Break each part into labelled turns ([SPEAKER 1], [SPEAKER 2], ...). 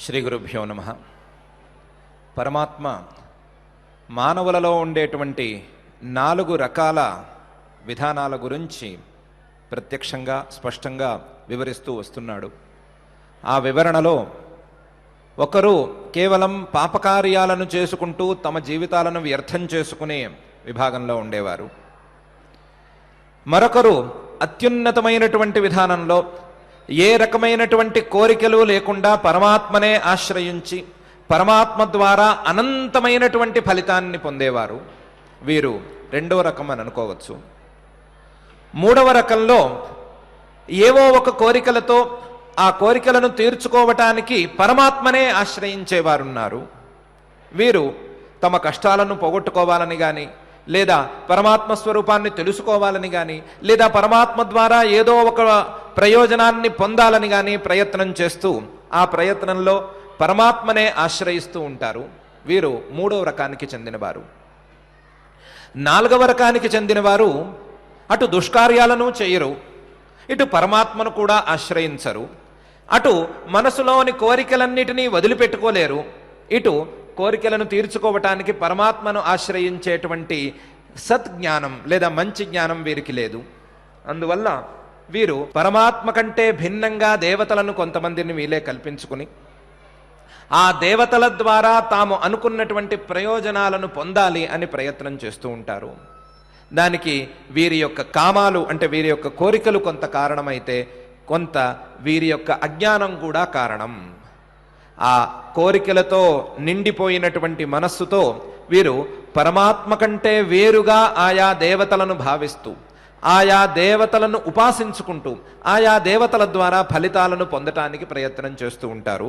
[SPEAKER 1] శ్రీ గురుభ్యో నమః. పరమాత్మ మానవులలో ఉండేటువంటి 4 రకాల విధానాల గురించి ప్రత్యక్షంగా స్పష్టంగా వివరిస్తూ వస్తున్నాడు. ఆ వివరణలో ఒకరు కేవలం పాపకార్యాలను చేసుకుంటూ తమ జీవితాలను వ్యర్థం చేసుకునే విభాగంలో ఉండేవారు. మరొకరు అత్యున్నతమైనటువంటి విధానంలో ఏ రకమైనటువంటి కోరికలు లేకుండా పరమాత్మనే ఆశ్రయించి పరమాత్మ ద్వారా అనంతమైనటువంటి ఫలితాన్ని పొందేవారు. వీరు 2వ రకం అని అనుకోవచ్చు. 3వ రకంలో ఏవో ఒక కోరికలతో ఆ కోరికలను తీర్చుకోవటానికి పరమాత్మనే ఆశ్రయించేవారున్నారు. వీరు తమ కష్టాలను పోగొట్టుకోవాలని కానీ, లేదా పరమాత్మ స్వరూపాన్ని తెలుసుకోవాలని కానీ, లేదా పరమాత్మ ద్వారా ఏదో ఒక ప్రయోజనాన్ని పొందాలని కానీ ప్రయత్నం చేస్తూ ఆ ప్రయత్నంలో పరమాత్మనే ఆశ్రయిస్తూ ఉంటారు. వీరు 3వ రకానికి చెందినవారు. 4వ రకానికి చెందినవారు అటు దుష్కార్యాలను చేయరు, ఇటు పరమాత్మను కూడా ఆశ్రయించరు, అటు మనసులోని కోరికలన్నిటినీ వదిలిపెట్టుకోలేరు, ఇటు కోరికలను తీర్చుకోవటానికి పరమాత్మను ఆశ్రయించేటువంటి సద్జ్ఞానం లేదా మంచి జ్ఞానం వీరికి లేదు. అందువల్ల వీరు పరమాత్మ కంటే భిన్నంగా దేవతలను కొంతమందిని వీలే కల్పించుకుని ఆ దేవతల ద్వారా తాము అనుకున్నటువంటి ప్రయోజనాలను పొందాలి అని ప్రయత్నం చేస్తూ ఉంటారు. దానికి వీరి యొక్క కామాలు అంటే వీరి యొక్క కోరికలు కొంత కారణమైతే కొంత వీరి యొక్క అజ్ఞానం కూడా కారణం. ఆ కోరికలతో నిండిపోయినటువంటి మనస్సుతో వీరు పరమాత్మ కంటే వేరుగా ఆయా దేవతలను భావిస్తూ ఆయా దేవతలను ఉపాసించుకుంటూ ఆయా దేవతల ద్వారా ఫలితాలను పొందటానికి ప్రయత్నం చేస్తూ ఉంటారు.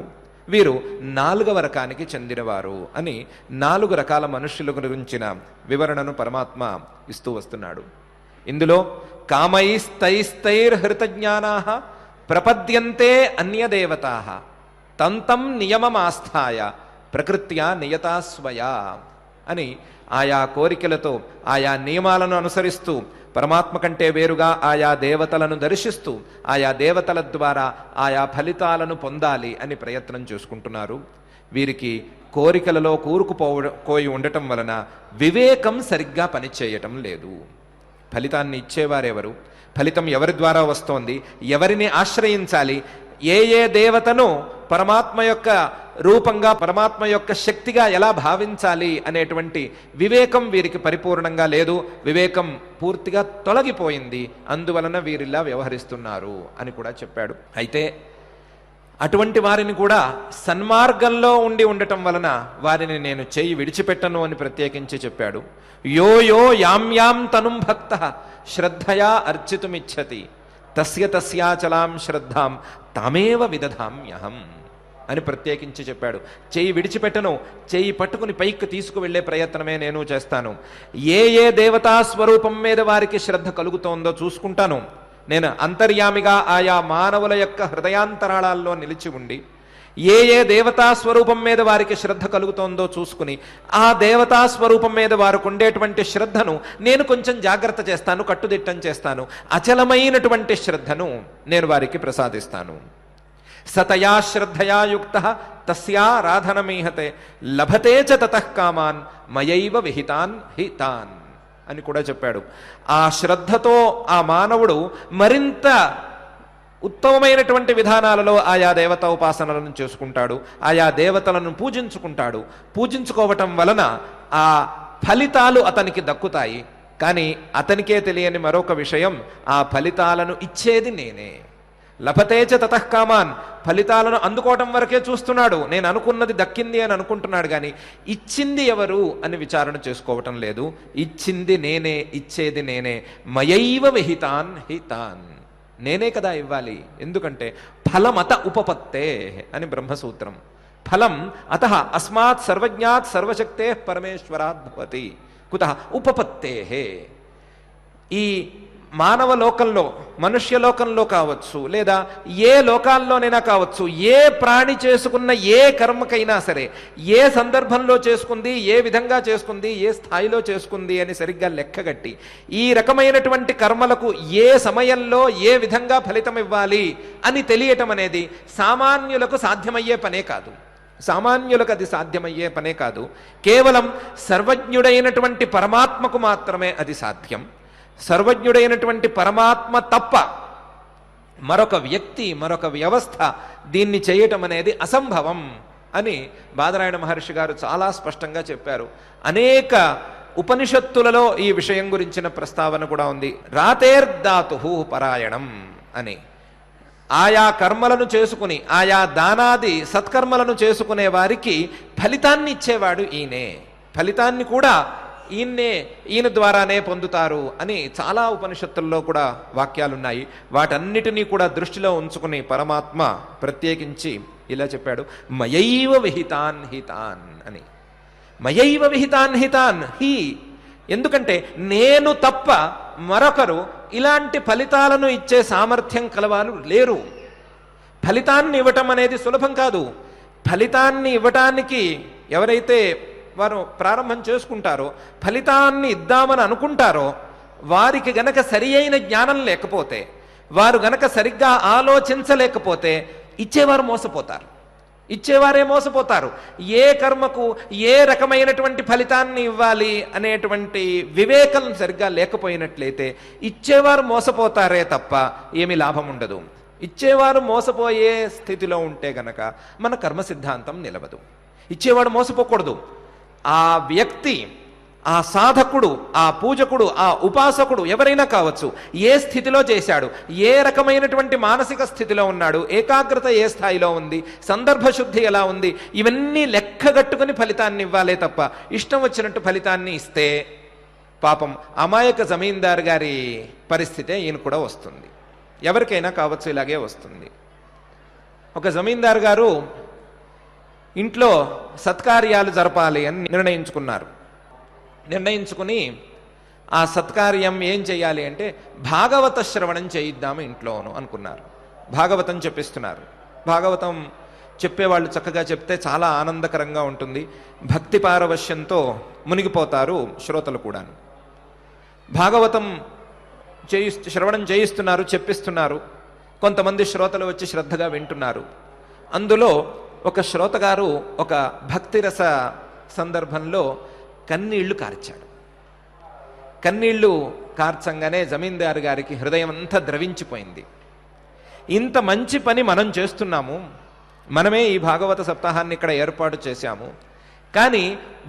[SPEAKER 1] వీరు 4వ రకానికి చెందినవారు అని 4 రకాల మనుష్యుల గురించిన వివరణను పరమాత్మ ఇస్తూ వస్తున్నాడు. ఇందులో కామైస్తైస్తైర్హృతజ్ఞానాః ప్రపద్యంతే అన్యదేవతాః తంతం నియమమాస్థాయ ప్రకృత్యా నియతా స్వయా అని ఆయా కోరికలతో ఆయా నియమాలను అనుసరిస్తూ పరమాత్మ కంటే వేరుగా ఆయా దేవతలను దర్శిస్తూ ఆయా దేవతల ద్వారా ఆయా ఫలితాలను పొందాలి అని ప్రయత్నం చేసుకుంటున్నారు. వీరికి కోరికలలో కూరుకుపోయి ఉండటం వలన వివేకం సరిగ్గా పనిచేయటం లేదు. ఫలితాన్ని ఇచ్చేవారెవరు, ఫలితం ఎవరి ద్వారా వస్తోంది, ఎవరిని ఆశ్రయించాలి, ఏ ఏ దేవతను పరమాత్మ యొక్క రూపంగా పరమాత్మ యొక్క శక్తిగా ఎలా భావించాలి అనేటువంటి వివేకం వీరికి పరిపూర్ణంగా లేదు. వివేకం పూర్తిగా తొలగిపోయింది. అందువలన వీరిలా వ్యవహరిస్తున్నారు అని కూడా చెప్పాడు. అయితే అటువంటి వారిని కూడా సన్మార్గంలో ఉండటం వలన వారిని నేను చేయి విడిచిపెట్టను అని ప్రత్యేకించి చెప్పాడు. యో యో యాం తనుం భక్తః శ్రద్ధయా అర్చితుమిచ్చతి తస్య తస్యాచలాం శ్రద్ధాం తామేవ విదధామ్యహం అని ప్రత్యేకించి చెప్పాడు. చేయి విడిచిపెట్టను, చేయి పట్టుకుని పైకి తీసుకువెళ్లే ప్రయత్నమే నేను చేస్తాను. ఏ ఏ దేవతా స్వరూపం మీద వారికి శ్రద్ధ కలుగుతోందో చూసుకుంటాను. నేను అంతర్యామిగా ఆయా మానవుల యొక్క హృదయాంతరాళాల్లో నిలిచి ఉండి ఏ ఏ దేవతా స్వరూపం మీద వారికి శ్రద్ధ కలుగుతోందో చూసుకుని ఆ దేవతా స్వరూపం మీద వారికి ఉండేటువంటి శ్రద్ధను నేను కొంచెం జాగ్రత్త చేస్తాను, కట్టుదిట్టం చేస్తాను. అచలమైనటువంటి శ్రద్ధను నేను వారికి ప్రసాదిస్తాను. సతయా శ్రద్ధయా యుక్తః తస్యారాధనమీహతే లభతే చ తతః కామాన్ మయైవ విహితాన్ హితాన్ అని కూడా చెప్పాడు. ఆ శ్రద్ధతో ఆ మానవుడు మరింత ఉత్తమమైనటువంటి విధానాలలో ఆయా దేవతా ఉపాసనలను చేసుకుంటాడు, ఆయా దేవతలను పూజించుకుంటాడు. పూజించుకోవటం వలన ఆ ఫలితాలు అతనికి దక్కుతాయి. కానీ అతనికే తెలియని మరొక విషయం, ఆ ఫలితాలను ఇచ్చేది నేనే. లభతేచ తతః కామాన్, ఫలితాలను అందుకోవటం వరకే చూస్తున్నాడు. నేను అనుకున్నది దక్కింది అని అనుకుంటున్నాడు, కానీ ఇచ్చింది ఎవరు అని విచారణ చేసుకోవటం లేదు. ఇచ్చింది నేనే, ఇచ్చేది నేనే. మయైవ విహితాన్ హితాన్, నేనే కదా ఇవ్వాలి. ఎందుకంటే ఫలమత ఉపపత్తే అని బ్రహ్మసూత్రం. ఫలం అతః అస్మాత్ సర్వజ్ఞాత్ సర్వశక్తే పరమేశ్వరాత్ భవతి కుతః ఉపపత్తే. ఈ మానవ లోకంలో, మనుష్య లోకంలో కావచ్చు, లేదా ఏ లోకాల్లోనైనా కావచ్చు, ఏ ప్రాణి చేసుకున్న ఏ కర్మకైనా సరే ఏ సందర్భంలో చేసుకుంది, ఏ విధంగా చేసుకుంది, ఏ స్థాయిలో చేసుకుంది అని సరిగ్గా లెక్కగట్టి ఈ రకమైనటువంటి కర్మలకు ఏ సమయంలో ఏ విధంగా ఫలితం ఇవ్వాలి అని తెలియటం అనేది సామాన్యులకు సాధ్యమయ్యే పనే కాదు. సామాన్యులకు అది సాధ్యమయ్యే పనే కాదు. కేవలం సర్వజ్ఞుడైనటువంటి పరమాత్మకు మాత్రమే అది సాధ్యం. సర్వజ్ఞుడైనటువంటి పరమాత్మ తప్ప మరొక వ్యక్తి, మరొక వ్యవస్థ దీన్ని చేయటం అనేది అసంభవం అని బాదరాయణ మహర్షి గారు చాలా స్పష్టంగా చెప్పారు. అనేక ఉపనిషత్తులలో ఈ విషయం గురించిన ప్రస్తావన కూడా ఉంది. రాతేర్ధాతు పరాయణం అని. ఆయా కర్మలను చేసుకుని, ఆయా దానాది సత్కర్మలను చేసుకునే వారికి ఫలితాన్ని ఇచ్చేవాడు ఈయనే. ఫలితాన్ని కూడా ఈయన ద్వారానే పొందుతారు అని చాలా ఉపనిషత్తుల్లో కూడా వాక్యాలున్నాయి. వాటన్నిటినీ కూడా దృష్టిలో ఉంచుకుని పరమాత్మ ప్రత్యేకించి ఇలా చెప్పాడు, మయైవ విహితాన్ హితాన్ అని. మయైవ విహితాన్ హితాన్ హి. ఎందుకంటే నేను తప్ప మరొకరు ఇలాంటి ఫలితాలను ఇచ్చే సామర్థ్యం కలవారు లేరు. ఫలితాన్ని ఇవ్వటం అనేది సులభం కాదు. ఫలితాన్ని ఇవ్వటానికి ఎవరైతే వారు ప్రారంభం చేసుకుంటారో, ఫలితాన్ని ఇద్దామని అనుకుంటారో, వారికి గనక సరి అయిన జ్ఞానం లేకపోతే, వారు గనక సరిగ్గా ఆలోచించలేకపోతే ఇచ్చేవారు మోసపోతారు. ఇచ్చేవారే మోసపోతారు. ఏ కర్మకు ఏ రకమైనటువంటి ఫలితాన్ని ఇవ్వాలి అనేటువంటి వివేకం సరిగ్గా లేకపోయినట్లయితే ఇచ్చేవారు మోసపోతారే తప్ప ఏమీ లాభం ఉండదు. ఇచ్చేవారు మోసపోయే స్థితిలో ఉంటే గనక మన కర్మ సిద్ధాంతం నిలవదు. ఇచ్చేవాడు మోసపోకూడదు. ఆ వ్యక్తి, ఆ సాధకుడు, ఆ పూజకుడు, ఆ ఉపాసకుడు ఎవరైనా కావచ్చు, ఏ స్థితిలో చేశాడు, ఏ రకమైనటువంటి మానసిక స్థితిలో ఉన్నాడు, ఏకాగ్రత ఏ స్థాయిలో ఉంది, సందర్భశుద్ధి ఎలా ఉంది, ఇవన్నీ లెక్కగట్టుకుని ఫలితాన్ని ఇవ్వాలే తప్ప ఇష్టం వచ్చినట్టు ఫలితాన్ని ఇస్తే పాపం అమాయక జమీందార్ గారి పరిస్థితే ఈయన కూడా వస్తుంది. ఎవరికైనా కావచ్చు, ఇలాగే వస్తుంది. ఒక జమీందార్ గారు ఇంట్లో సత్కార్యాలు జరపాలి అని నిర్ణయించుకుని ఆ సత్కార్యం ఏం చేయాలి అంటే భాగవత శ్రవణం చేయిద్దాము ఇంట్లోను అనుకున్నారు. భాగవతం చెప్పిస్తున్నారు. భాగవతం చెప్పేవాళ్ళు చక్కగా చెప్తే చాలా ఆనందకరంగా ఉంటుంది. భక్తి పారవశ్యంతో మునిగిపోతారు శ్రోతలు కూడాను. భాగవతం శ్రవణం చేయిస్తున్నారు, చెప్పిస్తున్నారు. కొంతమంది శ్రోతలు వచ్చి శ్రద్ధగా వింటున్నారు. అందులో ఒక శ్రోతగారు ఒక భక్తిరస సందర్భంలో కన్నీళ్లు కార్చాడు. కన్నీళ్లు కార్చంగానే జమీందారు గారికి హృదయం అంతా ద్రవించిపోయింది. ఇంత మంచి పని మనం చేస్తున్నాము, మనమే ఈ భాగవత సప్తాహాన్ని ఇక్కడ ఏర్పాటు చేశాము, కానీ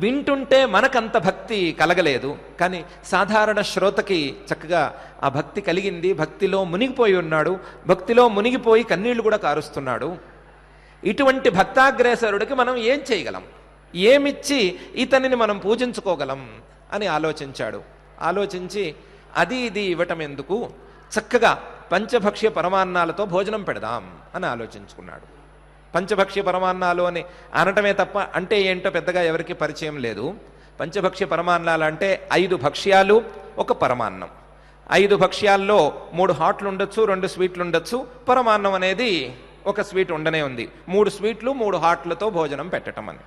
[SPEAKER 1] వింటుంటే మనకంత భక్తి కలగలేదు. కానీ సాధారణ శ్రోతకి చక్కగా ఆ భక్తి కలిగింది. భక్తిలో మునిగిపోయి ఉన్నాడు. భక్తిలో మునిగిపోయి కన్నీళ్లు కూడా కారుస్తున్నాడు. ఇటువంటి భక్తాగ్రేసరుడికి మనం ఏం చేయగలం, ఏమిచ్చి ఇతనిని మనం పూజించుకోగలం అని ఆలోచించాడు. ఆలోచించి అది ఇది ఇవ్వటం ఎందుకు, చక్కగా పంచభక్ష్య పరమాన్నాలతో భోజనం పెడదాం అని ఆలోచించుకున్నాడు. పంచభక్ష్య పరమాన్నాలు అని అనటమే తప్ప అంటే ఏంటో పెద్దగా ఎవరికి పరిచయం లేదు. పంచభక్ష్య పరమాన్నాలు అంటే 5 భక్ష్యాలు, ఒక పరమాన్నం. 5 భక్ష్యాల్లో 3 హాట్లు ఉండొచ్చు, 2 స్వీట్లు ఉండొచ్చు. పరమాన్నం అనేది ఒక స్వీట్ ఉండనే ఉంది. 3 స్వీట్లు 3 హాట్లతో భోజనం పెట్టడం అని,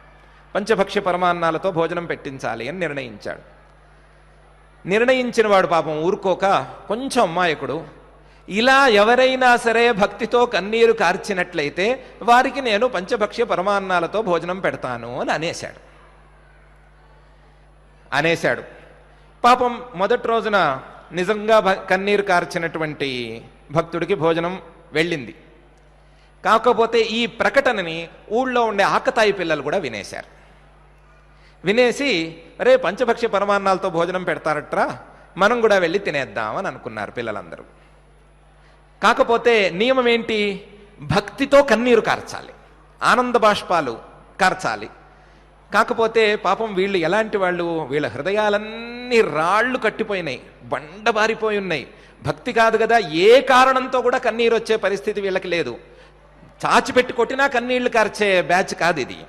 [SPEAKER 1] పంచభక్ష్య పరమాన్నాలతో భోజనం పెట్టించాలి అని నిర్ణయించాడు. నిర్ణయించిన వాడు పాపం ఊరుకోక కొంచెం అమాయకుడు, ఇలా ఎవరైనా సరే భక్తితో కన్నీరు కార్చినట్లయితే వారికి నేను పంచభక్ష్య పరమాన్నాలతో భోజనం పెడతాను అని అనేశాడు. పాపం మొదటి రోజున నిజంగా కన్నీరు కార్చినటువంటి భక్తుడికి భోజనం వెళ్ళింది. కాకపోతే ఈ ప్రకటనని ఊళ్ళో ఉండే ఆకతాయి పిల్లలు కూడా వినేశారు. వినేసి రే పంచభక్ష్య పరమాన్నాలతో భోజనం పెడతారట్రా, మనం కూడా వెళ్ళి తినేద్దామని అనుకున్నారు పిల్లలందరూ. కాకపోతే నియమం ఏంటి, భక్తితో కన్నీరు కార్చాలి, ఆనంద బాష్పాలు కార్చాలి. కాకపోతే పాపం వీళ్ళు ఎలాంటి వాళ్ళు, వీళ్ళ హృదయాలన్నీ రాళ్ళు కట్టిపోయినాయి, బండబారిపోయి ఉన్నాయి. భక్తి కాదు కదా, ఏ కారణంతో కూడా కన్నీరు వచ్చే పరిస్థితి వీళ్ళకి లేదు. చాచిపెట్టి కొట్టినా కన్నీళ్లు కార్చే బ్యాచ్ కాదు ఇది.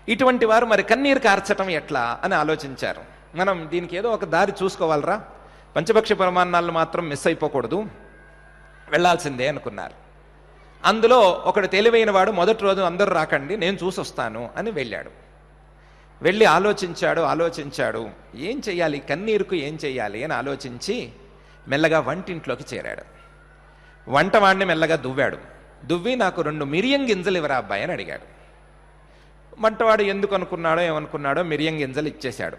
[SPEAKER 1] ఇటువంటి వారు మరి కన్నీరు కార్చటం ఎట్లా అని ఆలోచించారు. మనం దీనికి ఏదో ఒక దారి చూసుకోవాలరా, పంచభక్ష్య పరమాన్నాలను మాత్రం మిస్ అయిపోకూడదు, వెళ్లాల్సిందే అనుకున్నారు. అందులో ఒకడు తెలివైన వాడు మొదటి రోజు అందరూ రాకండి, నేను చూసొస్తాను అని వెళ్ళాడు. వెళ్ళి ఆలోచించాడు ఏం చెయ్యాలి, కన్నీరుకు ఏం చెయ్యాలి అని ఆలోచించి మెల్లగా వంటింట్లోకి చేరాడు. వంటవాడిని మెల్లగా దువ్వి నాకు 2 మిరియం గింజలు ఇవ్వరా అబ్బాయి అని అడిగాడు. వంటవాడు ఎందుకు అనుకున్నాడో ఏమనుకున్నాడో మిరియం గింజలు ఇచ్చేశాడు.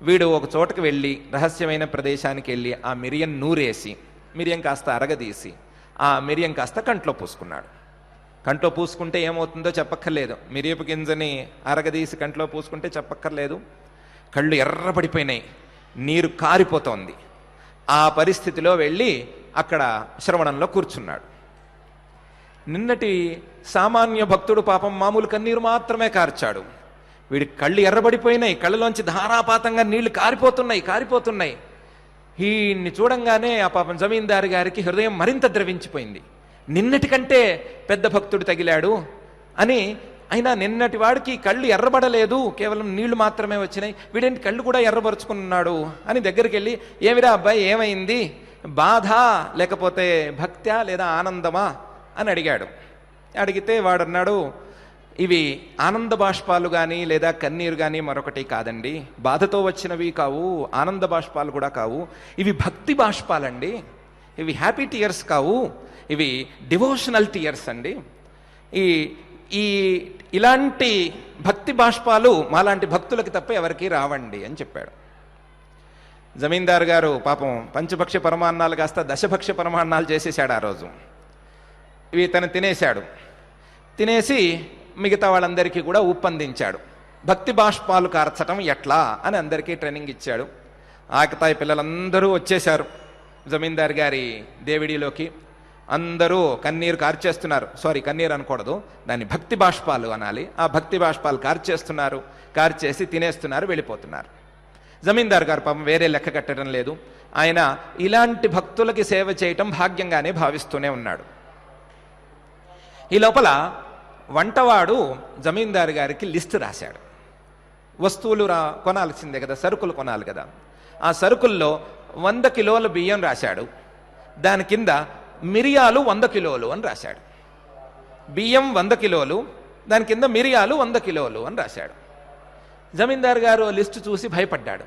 [SPEAKER 1] వీడు ఒక చోటకి వెళ్ళి రహస్యమైన ప్రదేశానికి వెళ్ళి ఆ మిరియం నూరేసి మిరియం కాస్త అరగదీసి ఆ మిరియం కాస్త కంట్లో పూసుకున్నాడు. కంట్లో పూసుకుంటే ఏమవుతుందో చెప్పక్కర్లేదు. మిరియపు గింజని అరగదీసి కంట్లో పూసుకుంటే చెప్పక్కర్లేదు. కళ్ళు ఎర్రపడిపోయినాయి, నీరు కారిపోతోంది. ఆ పరిస్థితిలో వెళ్ళి అక్కడ శ్రవణంలో కూర్చున్నాడు. నిన్నటి సామాన్య భక్తుడు పాపం మామూలు కన్నీరు మాత్రమే కార్చాడు. వీడి కళ్ళు ఎర్రబడిపోయినాయి, కళ్ళలోంచి ధారాపాతంగా నీళ్లు కారిపోతున్నాయి. ఈయన్ని చూడంగానే ఆ పాపం జమీందారు గారికి హృదయం మరింత ద్రవించిపోయింది. నిన్నటి కంటే పెద్ద భక్తుడు తగిలాడు అని. అయినా నిన్నటి వాడికి కళ్ళు ఎర్రబడలేదు, కేవలం నీళ్లు మాత్రమే వచ్చినాయి, వీడేంటి కళ్ళు కూడా ఎర్రబరుచుకున్నాడు అని దగ్గరికి వెళ్ళి, ఏమిరా అబ్బాయి ఏమైంది, బాధ లేకపోతే భక్త్యా లేదా ఆనందమా అని అడిగాడు. అడిగితే వాడన్నాడు, ఇవి ఆనంద బాష్పాలు కానీ లేదా కన్నీరు కానీ మరొకటి కాదండి, బాధతో వచ్చినవి కావు, ఆనంద బాష్పాలు కూడా కావు, ఇవి భక్తి బాష్పాలండి, ఇవి హ్యాపీ టీయర్స్ కావు, ఇవి డివోషనల్ టీయర్స్ అండి. ఈ ఇలాంటి భక్తి బాష్పాలు మాలాంటి భక్తులకి తప్ప ఎవరికి రావండి అని చెప్పాడు. జమీందారు గారు పాపం పంచభక్ష పరమాన్నాలు కాస్త దశభక్ష పరమాన్నాలు చేసేసాడు ఆ రోజు. ఇవి తను తినేశాడు. తినేసి మిగతా వాళ్ళందరికీ కూడా ఉప్పందించాడు. భక్తి బాష్పాలు కార్చటం ఎట్లా అని అందరికీ ట్రైనింగ్ ఇచ్చాడు. ఆకతాయి పిల్లలందరూ వచ్చేశారు జమీందారు గారి దేవిడిలోకి. అందరూ కన్నీరు కార్చేస్తున్నారు. సారీ, కన్నీరు అనకూడదు, దాన్ని భక్తి బాష్పాలు అనాలి. ఆ భక్తి బాష్పాలు కార్చేస్తున్నారు, కార్చేసి తినేస్తున్నారు, వెళ్ళిపోతున్నారు. జమీందారు గారు పాపం వేరే లెక్క కట్టడం లేదు. ఆయన ఇలాంటి భక్తులకి సేవ చేయటం భాగ్యంగానే భావిస్తూనే ఉన్నాడు. ఈ లోపల వంటవాడు జమీందారు గారికి లిస్టు రాశాడు. వస్తువులు కొనాల్సిందే కదా, సరుకులు కొనాలి కదా. ఆ సరుకుల్లో 100 కిలోల బియ్యం రాశాడు. దాని కింద మిరియాలు 100 కిలోలు అని రాశాడు. బియ్యం 100 కిలోలు, దాని కింద మిరియాలు 100 కిలోలు అని రాశాడు. జమీందారు గారు లిస్టు చూసి భయపడ్డాడు.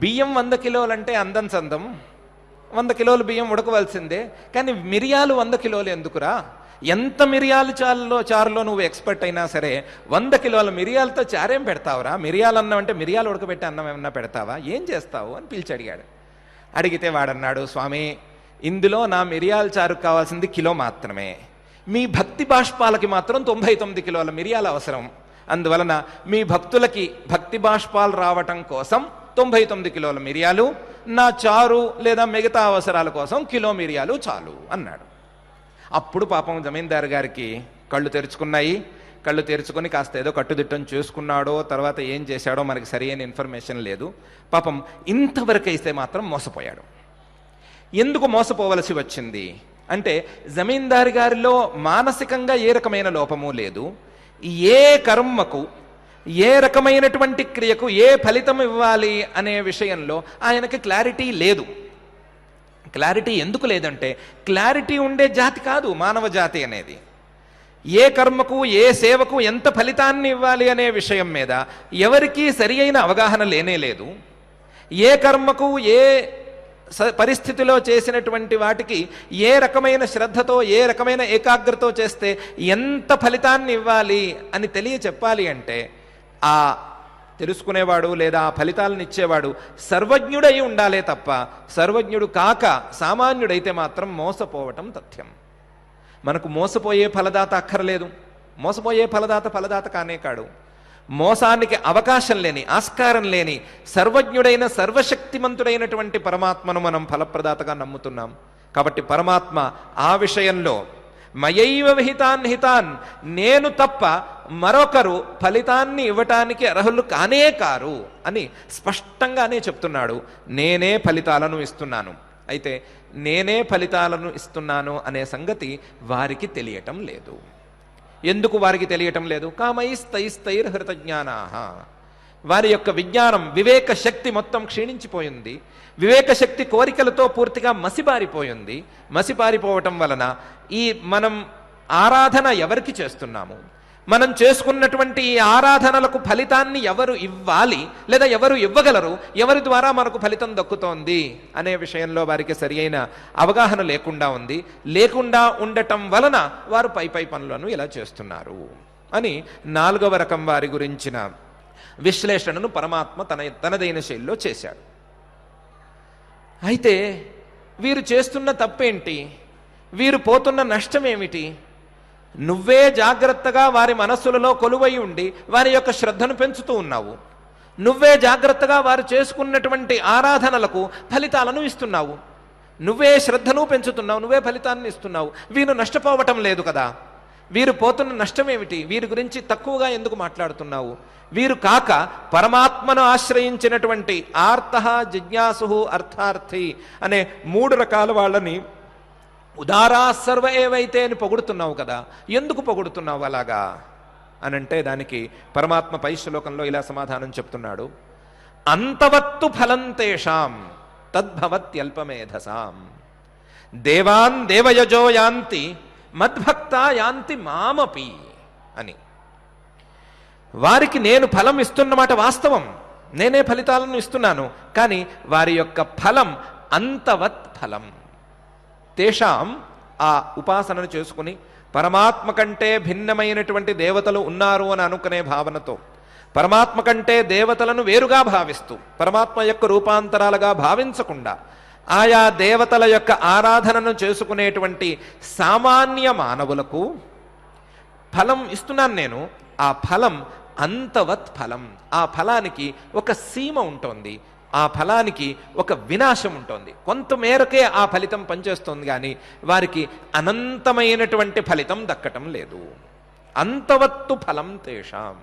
[SPEAKER 1] బియ్యం 100 కిలోలు అంటే అందం చందం, 100 కిలోలు బియ్యం ఉడకవలసిందే, కానీ మిరియాలు 100 కిలోలు ఎందుకురా? ఎంత మిరియాలు చారులో నువ్వు ఎక్స్పర్ట్ అయినా సరే 100 కిలోల మిరియాలతో చారేం పెడతావురా? మిరియాలు అన్నం అంటే మిరియాలు ఉడకబెట్టి అన్నం ఏమన్నా పెడతావా? ఏం చేస్తావు అని పిలిచి అడిగాడు. అడిగితే వాడన్నాడు, స్వామి, ఇందులో నా మిరియాల చారుకు కావాల్సింది కిలో మాత్రమే, మీ భక్తి బాష్పాలకి మాత్రం 99 కిలోల మిరియాలు అవసరం. అందువలన మీ భక్తులకి భక్తి బాష్పాలు రావటం కోసం 99 కిలోల మిరియాలు, నా చారు లేదా మిగతా అవసరాల కోసం కిలో మిరియాలు చాలు అన్నాడు. అప్పుడు పాపం జమీందారు గారికి కళ్ళు తెరుచుకున్నాయి. కళ్ళు తెరుచుకొని కాస్త ఏదో కట్టుదిట్టం చేసుకున్నాడో తర్వాత ఏం చేశాడో మనకి సరైన ఇన్ఫర్మేషన్ లేదు. పాపం ఇంతవరకు అయితే మాత్రం మోసపోయాడు. ఎందుకు మోసపోవలసి వచ్చింది అంటే, జమీందారు గారిలో మానసికంగా ఏ రకమైన లోపము లేదు. ఏ కర్మకు ఏ రకమైనటువంటి క్రియకు ఏ ఫలితం ఇవ్వాలి అనే విషయంలో ఆయనకి క్లారిటీ లేదు. క్లారిటీ ఎందుకు లేదంటే, క్లారిటీ ఉండే జాతి కాదు మానవ జాతి అనేది. ఏ కర్మకు ఏ సేవకు ఎంత ఫలితాన్ని ఇవ్వాలి అనే విషయం మీద ఎవరికీ సరి అయిన అవగాహన లేనే లేదు. ఏ కర్మకు ఏ పరిస్థితిలో చేసినటువంటి వాటికి ఏ రకమైన శ్రద్ధతో ఏ రకమైన ఏకాగ్రతో చేస్తే ఎంత ఫలితాన్ని ఇవ్వాలి అని చెప్పాలి అంటే ఆ తెలుసుకునేవాడు లేదా ఆ ఫలితాలను ఇచ్చేవాడు సర్వజ్ఞుడై ఉండాలే తప్ప సర్వజ్ఞుడు కాక సామాన్యుడైతే మాత్రం మోసపోవటం తథ్యం. మనకు మోసపోయే ఫలదాత అక్కర్లేదు. మోసపోయే ఫలదాత కానే కాడు. మోసానికి అవకాశం లేని, ఆస్కారం లేని సర్వజ్ఞుడైన సర్వశక్తిమంతుడైనటువంటి పరమాత్మను మనం ఫలప్రదాతగా నమ్ముతున్నాం. కాబట్టి పరమాత్మ ఆ విషయంలో మయైవ విహితాన్ హితాన్, నేను తప్ప మరొకరు ఫలితాన్ని ఇవ్వటానికి అర్హులు కానే కారు అని స్పష్టంగానే చెప్తున్నాడు. నేనే ఫలితాలను ఇస్తున్నాను. అయితే నేనే ఫలితాలను ఇస్తున్నాను అనే సంగతి వారికి తెలియటం లేదు. ఎందుకు వారికి తెలియటం లేదు? కామైస్తైస్తైర్హృతజ్ఞానాః, వారి యొక్క విజ్ఞానం వివేక శక్తి మొత్తం క్షీణించిపోయింది. వివేక శక్తి కోరికలతో పూర్తిగా మసిబారిపోయింది. మసిబారిపోవటం వలన మనం ఆరాధన ఎవరికి చేస్తున్నాము, మనం చేసుకున్నటువంటి ఈ ఆరాధనలకు ఫలితాన్ని ఎవరు ఇవ్వాలి లేదా ఎవరు ఇవ్వగలరు, ఎవరి ద్వారా మనకు ఫలితం దక్కుతోంది అనే విషయంలో వారికి సరి అయిన అవగాహన లేకుండా ఉంది. లేకుండా ఉండటం వలన వారు పై పనులను ఇలా చేస్తున్నారు. అని 4వ రకం వారి గురించిన విశ్లేషణను పరమాత్మ తనదైన శైలిలో చేశాడు. అయితే వీరు చేస్తున్న తప్పేంటి, వీరు పోతున్న నష్టం ఏమిటి? నువ్వే జాగ్రత్తగా వారి మనస్సులలో కొలువై ఉండి వారి యొక్క శ్రద్ధను పెంచుతూ ఉన్నావు. నువ్వే జాగ్రత్తగా వారు చేసుకున్నటువంటి ఆరాధనలకు ఫలితాలను ఇస్తున్నావు. నువ్వే శ్రద్ధను పెంచుతున్నావు, నువ్వే ఫలితాన్ని ఇస్తున్నావు. వీరు నష్టపోవటం లేదు కదా. వీరు పోతున్న నష్టం ఏమిటి? వీరి గురించి తక్కువగా ఎందుకు మాట్లాడుతున్నావు? వీరు కాక పరమాత్మను ఆశ్రయించినటువంటి ఆర్తః, జిజ్ఞాసు, అర్థార్థి అనే 3 రకాల వాళ్ళని ఉదారా సర్వ ఏవైతే అని పొగుడుతున్నావు కదా. ఎందుకు పొగుడుతున్నావు అలాగా అనంటే దానికి పరమాత్మ పై శ్లోకంలో ఇలా సమాధానం చెప్తున్నాడు. అంతవత్తు ఫలం తేషాం తద్భవత్యల్పమేధసాం దేవాన్ దేవయజో యాంతి మద్భక్త యాంతి మామపి అని. వారికి నేను ఫలం ఇస్తున్నమాట వాస్తవం, నేనే ఫలితాలను ఇస్తున్నాను. కానీ వారి యొక్క ఫలం అంతవత్ ఫలం. తేషాం ఆ ఉపాసనను చేసుకుని పరమాత్మ కంటే భిన్నమైనటువంటి దేవతలు ఉన్నారు అని అనుకునే భావనతో, పరమాత్మ కంటే దేవతలను వేరుగా భావిస్తూ, పరమాత్మ యొక్క రూపాంతరాలుగా భావించకుండా ఆయా దేవతల యొక్క ఆరాధనను చేసుకునేటువంటి సామాన్య మానవులకు ఫలం ఇస్తున్నాను నేను. ఆ ఫలం అంతవత్ ఫలం. ఆ ఫలానికి ఒక సీమ ఉంటుంది, ఆ ఫలానికి ఒక వినాశం ఉంటుంది. కొంతమేరకే ఆ ఫలితం పనిచేస్తుంది, కానీ వారికి అనంతమైనటువంటి ఫలితం దక్కటం లేదు. అంతవత్తు ఫలం తేషాం.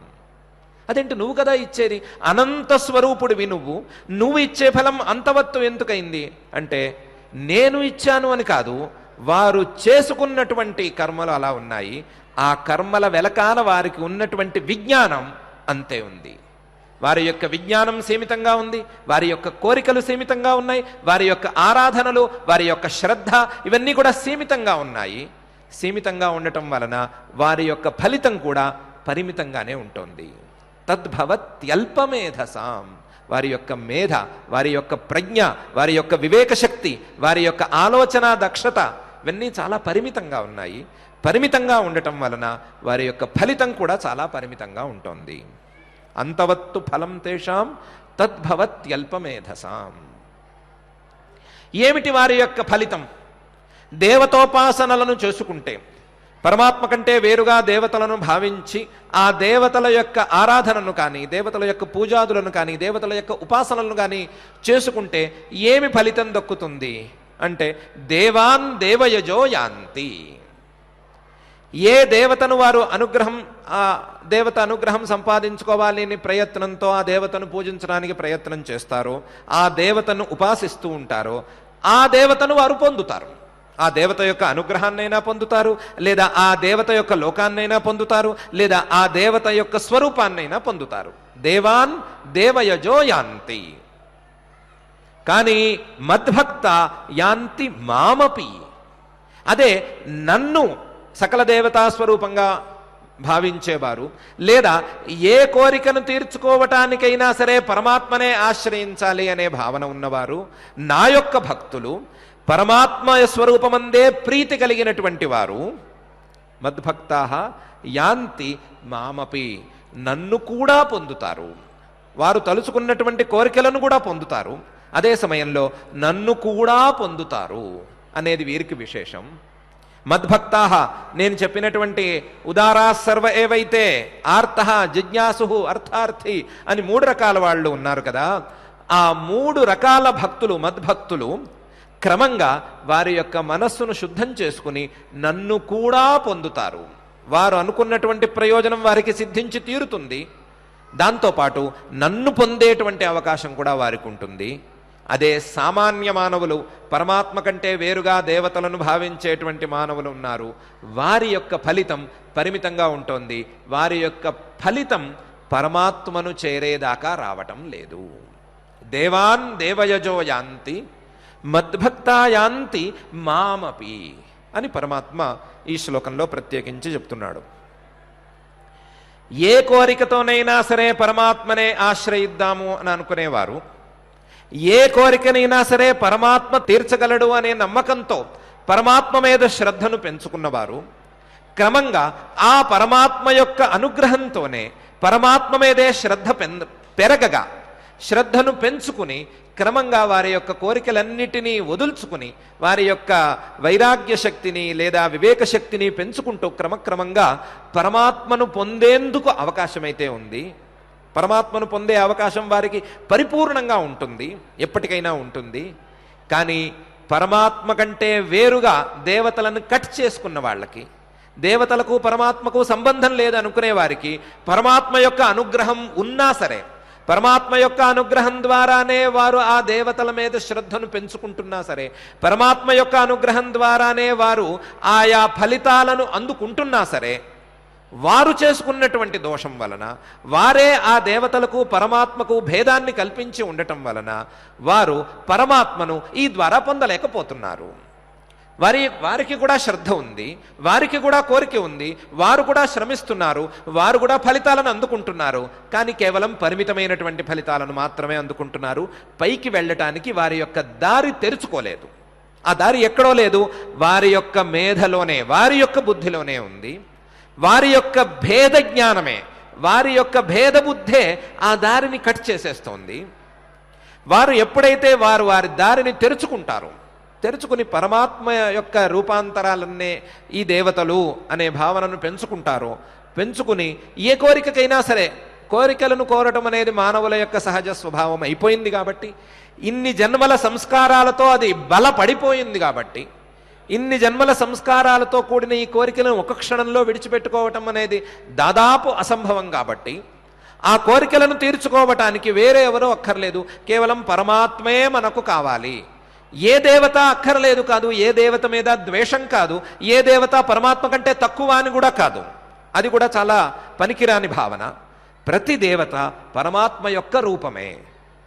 [SPEAKER 1] అదేంటి, నువ్వు కదా ఇచ్చేది, అనంత స్వరూపుడివి నువ్వు ఇచ్చే ఫలం అంతవత్తు ఎందుకైంది అంటే, నేను ఇచ్చాను అని కాదు, వారు చేసుకున్నటువంటి కర్మలు అలా ఉన్నాయి. ఆ కర్మల వెలకాల వారికి ఉన్నటువంటి విజ్ఞానం అంతే ఉంది. వారి యొక్క విజ్ఞానం సీమితంగా ఉంది, వారి యొక్క కోరికలు సీమితంగా ఉన్నాయి, వారి యొక్క ఆరాధనలు, వారి యొక్క శ్రద్ధ ఇవన్నీ కూడా సీమితంగా ఉన్నాయి. సీమితంగా ఉండటం వలన వారి యొక్క ఫలితం కూడా పరిమితంగానే ఉంటుంది. తద్భవత్యల్పమేధసాం. వారి యొక్క మేధ, వారి యొక్క ప్రజ్ఞ, వారి యొక్క వివేక శక్తి, వారి యొక్క ఆలోచన దక్షత ఇవన్నీ చాలా పరిమితంగా ఉన్నాయి. పరిమితంగా ఉండటం వలన వారి యొక్క ఫలితం కూడా చాలా పరిమితంగా ఉంటుంది. అంతవత్తు ఫలం తేషాం తద్భవత్యల్పమేధసాం. ఏమిటి వారి యొక్క ఫలితం? దేవతోపాసనలను చేసుకుంటే, పరమాత్మ కంటే వేరుగా దేవతలను భావించి ఆ దేవతల యొక్క ఆరాధనను కానీ, దేవతల యొక్క పూజాదులను కానీ, దేవతల యొక్క ఉపాసనలను కానీ చేసుకుంటే ఏమి ఫలితం దక్కుతుంది అంటే, దేవాన్ దేవయజో యాంతి. ఏ దేవతను వారు ఆ దేవత అనుగ్రహం సంపాదించుకోవాలి అని ప్రయత్నంతో ఆ దేవతను పూజించడానికి ప్రయత్నం చేస్తారో, ఆ దేవతను ఉపాసిస్తూ ఉంటారో, ఆ దేవతను వారు పొందుతారు. ఆ దేవత యొక్క అనుగ్రహాన్నైనా పొందుతారు, లేదా ఆ దేవత యొక్క లోకాన్నైనా పొందుతారు, లేదా ఆ దేవత యొక్క స్వరూపాన్నైనా పొందుతారు. దేవాన్ దేవయజో యాంతి. కానీ మద్భక్త యాంతి మామపి. అదే నన్ను సకల దేవతా స్వరూపంగా భావించేవారు, లేదా ఏ కోరికను తీర్చుకోవటానికైనా సరే పరమాత్మనే ఆశ్రయించాలి అనే భావన ఉన్నవారు, నా యొక్క భక్తులు, పరమాత్మ స్వరూపమందే ప్రీతి కలిగినటువంటి వారు, మద్భక్తాః యాంతి మామపి, నన్ను కూడా పొందుతారు. వారు తలుచుకున్నటువంటి కోరికలను కూడా పొందుతారు, అదే సమయంలో నన్ను కూడా పొందుతారు అనేది వీరికి విశేషం. మద్భక్తాః, నేను చెప్పినటువంటి ఉదారా సర్వ ఏవైతే ఆర్తః, జిజ్ఞాసు, అర్థార్థి అని 3 రకాల వాళ్ళు ఉన్నారు కదా, ఆ 3 రకాల భక్తులు, మద్భక్తులు క్రమంగా వారి యొక్క మనస్సును శుద్ధం చేసుకుని నన్ను కూడా పొందుతారు. వారు అనుకున్నటువంటి ప్రయోజనం వారికి సిద్ధించి తీరుతుంది. దాంతోపాటు నన్ను పొందేటువంటి అవకాశం కూడా వారికి ఉంటుంది. అదే సామాన్య మానవులు, పరమాత్మ కంటే వేరుగా దేవతలను భావించేటువంటి మానవులు ఉన్నారు, వారి యొక్క ఫలితం పరిమితంగా ఉంటుంది. వారి యొక్క ఫలితం పరమాత్మను చేరేదాకా రావటం లేదు. దేవాన్ దేవయజో యాంతి మద్భక్తా యాంతి మామపి అని పరమాత్మ ఈ శ్లోకంలో ప్రత్యేకించి చెప్తున్నాడు. ఏ కోరికతోనైనా సరే పరమాత్మనే ఆశ్రయిద్దాము అని అనుకునేవారు, ఏ కోరికనైనా సరే పరమాత్మ తీర్చగలడు అనే నమ్మకంతో పరమాత్మ మీద శ్రద్ధను పెంచుకున్నవారు, క్రమంగా ఆ పరమాత్మ యొక్క అనుగ్రహంతోనే పరమాత్మ మీదే శ్రద్ధ పెరగగా శ్రద్ధను పెంచుకుని క్రమంగా వారి యొక్క కోరికలన్నిటినీ వదుల్చుకుని వారి యొక్క వైరాగ్య శక్తిని లేదా వివేక శక్తిని పెంచుకుంటూ క్రమక్రమంగా పరమాత్మను పొందేందుకు అవకాశమైతే ఉంది. పరమాత్మను పొందే అవకాశం వారికి పరిపూర్ణంగా ఉంటుంది, ఎప్పటికైనా ఉంటుంది. కానీ పరమాత్మ కంటే వేరుగా దేవతలను కట్ చేసుకున్న వాళ్ళకి, దేవతలకు పరమాత్మకు సంబంధం లేదనుకునే వారికి పరమాత్మ యొక్క అనుగ్రహం ఉన్నా సరే, పరమాత్మ యొక్క అనుగ్రహం ద్వారానే వారు ఆ దేవతల మీద శ్రద్ధను పెంచుకుంటున్నా సరే, పరమాత్మ యొక్క అనుగ్రహం ద్వారానే వారు ఆయా ఫలితాలను అందుకుంటున్నా సరే, వారు చేసుకున్నటువంటి దోషం వలన, వారే ఆ దేవతలకు పరమాత్మకు భేదాన్ని కల్పించి ఉండటం వలన వారు పరమాత్మను ఈ ద్వారా పొందలేకపోతున్నారు. వారికి కూడా శ్రద్ధ ఉంది, వారికి కూడా కోరిక ఉంది, వారు కూడా శ్రమిస్తున్నారు, వారు కూడా ఫలితాలను అందుకుంటున్నారు. కానీ కేవలం పరిమితమైనటువంటి ఫలితాలను మాత్రమే అందుకుంటున్నారు. పైకి వెళ్ళటానికి వారి యొక్క దారి తెరుచుకోలేదు. ఆ దారి ఎక్కడో లేదు, వారి యొక్క మేధలోనే, వారి యొక్క బుద్ధిలోనే ఉంది. వారి యొక్క భేద జ్ఞానమే, వారి యొక్క భేద బుద్ధే ఆ దారిని కట్ చేసేస్తోంది. వారు ఎప్పుడైతే వారి దారిని తెరుచుకుని పరమాత్మ యొక్క రూపాంతరాలన్నే ఈ దేవతలు అనే భావనను పెంచుకుని ఏ కోరికకైనా సరే, కోరికలను కోరటం అనేది మానవుల యొక్క సహజ స్వభావం అయిపోయింది కాబట్టి, ఇన్ని జన్మల సంస్కారాలతో అది బలపడిపోయింది కాబట్టి, ఇన్ని జన్మల సంస్కారాలతో కూడిన ఈ కోరికలను ఒక క్షణంలో విడిచిపెట్టుకోవటం అనేది దాదాపు అసంభవం కాబట్టి, ఆ కోరికలను తీర్చుకోవటానికి వేరే ఎవరో అక్కర్లేదు, కేవలం పరమాత్మే మనకు కావాలి. ఏ దేవత అక్కర్లేదు కాదు, ఏ దేవత మీద ద్వేషం కాదు, ఏ దేవత పరమాత్మ కంటే తక్కువ అని కూడా కాదు. అది కూడా చాలా పనికిరాని భావన. ప్రతి దేవత పరమాత్మ యొక్క రూపమే.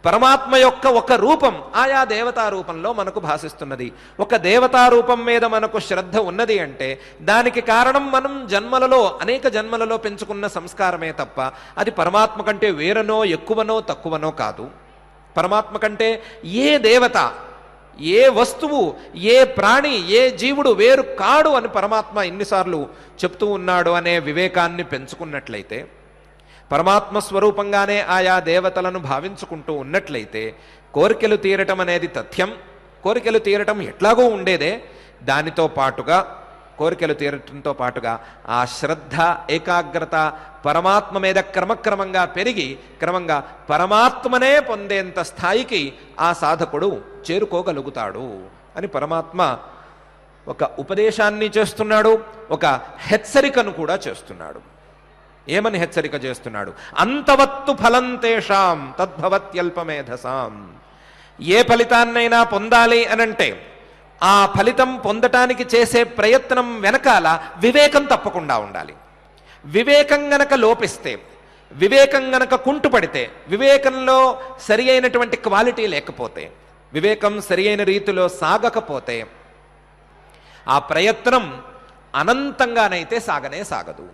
[SPEAKER 1] పరమాత్మ యొక్క ఒక రూపం ఆయా దేవతా రూపంలో మనకు భాసిస్తున్నది. ఒక దేవతా రూపం మీద మనకు శ్రద్ధ ఉన్నది అంటే దానికి కారణం మనం అనేక జన్మలలో పెంచుకున్న సంస్కారమే తప్ప అది పరమాత్మ కంటే వేరనో ఎక్కువనో తక్కువనో కాదు. పరమాత్మ కంటే ఏ దేవత, ఏ వస్తువు, ఏ ప్రాణి, ఏ జీవుడు వేరు కాడు అని పరమాత్మ ఎన్నిసార్లు చెప్తూ ఉన్నాడు అనే వివేకాన్ని పెంచుకున్నట్లయితే, పరమాత్మ స్వరూపంగానే ఆయా దేవతలను భావించుకుంటూ ఉన్నట్లయితే కోరికలు తీరటం అనేది తథ్యం. కోరికలు తీరటం ఎట్లాగో ఉండేదే. దానితో పాటుగా, కోరికలు తీరటంతో పాటుగా ఆ శ్రద్ధ, ఏకాగ్రత పరమాత్మ మీద క్రమక్రమంగా పెరిగి క్రమంగా పరమాత్మనే పొందేంత స్థాయికి ఆ సాధకుడు చేరుకోగలుగుతాడు అని పరమాత్మ ఒక ఉపదేశాన్ని చేస్తున్నాడు, ఒక హెచ్చరికను కూడా చేస్తున్నాడు. ఏమని హెచ్చరిక చేస్తున్నాడు? అంతవత్తు ఫలం తేషాం తద్భవత్యల్పమేధసాం. ఏ ఫలితాన్నైనా పొందాలి అనంటే ఆ ఫలితం పొందటానికి చేసే ప్రయత్నం వెనకాల వివేకం తప్పకుండా ఉండాలి. వివేకం గనక లోపిస్తే, వివేకం గనక కుంటుపడితే, వివేకంలో సరి అయినటువంటి క్వాలిటీ లేకపోతే, వివేకం సరి అయిన రీతిలో సాగకపోతే ఆ ప్రయత్నం అనంతంగానైతే సాగదు.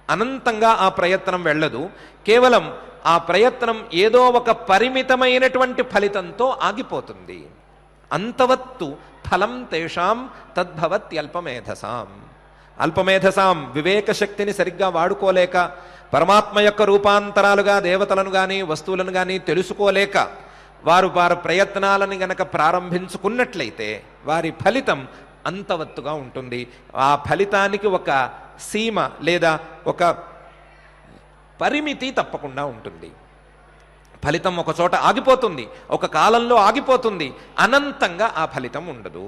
[SPEAKER 1] అనంతంగా ఆ ప్రయత్నం వెళ్ళదు. కేవలం ఆ ప్రయత్నం ఏదో ఒక పరిమితమైనటువంటి ఫలితంతో ఆగిపోతుంది. అంతవత్తు ఫలం తేషాం తద్భవత్యల్పమేధసాం. అల్పమేధసాం వివేక శక్తిని సరిగ్గా వాడుకోలేక, పరమాత్మ యొక్క రూపాంతరాలుగా దేవతలను కానీ వస్తువులను కానీ తెలుసుకోలేక వారి ప్రయత్నాలను గనక ప్రారంభించుకున్నట్లయితే వారి ఫలితం అంతవత్తుగా ఉంటుంది. ఆ ఫలితానికి ఒక సీమ లేదా ఒక పరిమితి తప్పకుండా ఉంటుంది. ఫలితం ఒక చోట ఆగిపోతుంది, ఒక కాలంలో ఆగిపోతుంది, అనంతంగా ఆ ఫలితం ఉండదు.